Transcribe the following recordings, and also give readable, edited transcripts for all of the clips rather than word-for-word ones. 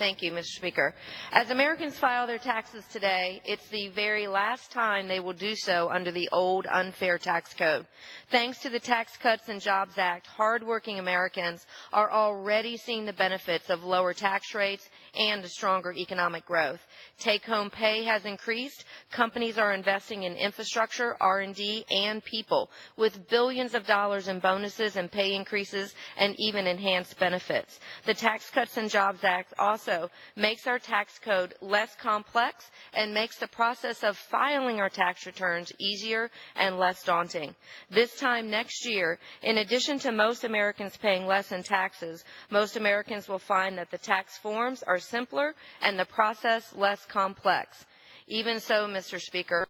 Thank you, Mr. Speaker. As Americans file their taxes today, it's the very last time they will do so under the old unfair tax code. Thanks to the Tax Cuts and Jobs Act, hardworking Americans are already seeing the benefits of lower tax rates and a stronger economic growth. Take-home pay has increased. Companies are investing in infrastructure, R&D, and people, with billions of dollars in bonuses and pay increases and even enhanced benefits. The Tax Cuts and Jobs Act also makes our tax code less complex and makes the process of filing our tax returns easier and less daunting. This time next year, in addition to most Americans paying less in taxes, most Americans will find that the tax forms are simpler and the process less complex. Even so, Mr. Speaker,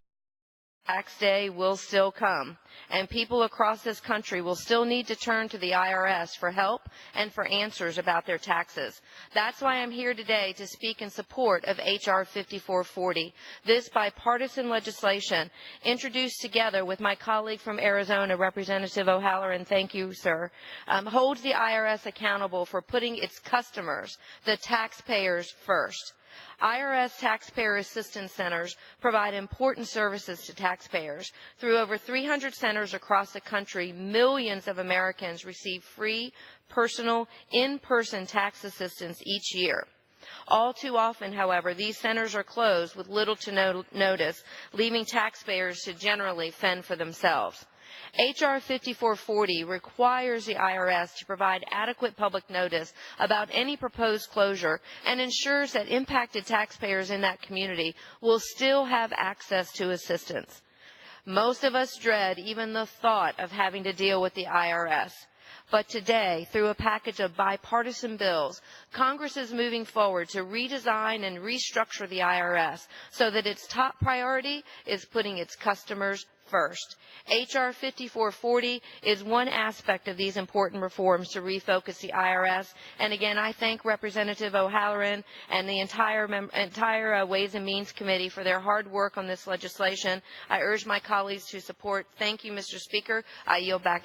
tax day will still come, and people across this country will still need to turn to the IRS for help and for answers about their taxes. That's why I'm here today to speak in support of H.R. 5440. This bipartisan legislation, introduced together with my colleague from Arizona, Representative O'Halloran, thank you, sir, holds the IRS accountable for putting its customers, the taxpayers, first. IRS Taxpayer Assistance Centers provide important services to taxpayers. Through over 300 centers across the country, millions of Americans receive free, personal, in-person tax assistance each year. All too often, however, these centers are closed with little to no notice, leaving taxpayers to generally fend for themselves. H.R. 5440 requires the IRS to provide adequate public notice about any proposed closure and ensures that impacted taxpayers in that community will still have access to assistance. Most of us dread even the thought of having to deal with the IRS. But today, through a package of bipartisan bills, Congress is moving forward to redesign and restructure the IRS so that its top priority is putting its customers first. H.R. 5440 is one aspect of these important reforms to refocus the IRS. And again, I thank Representative O'Halloran and the entire Ways and Means Committee for their hard work on this legislation. I urge my colleagues to support. Thank you, Mr. Speaker. I yield back.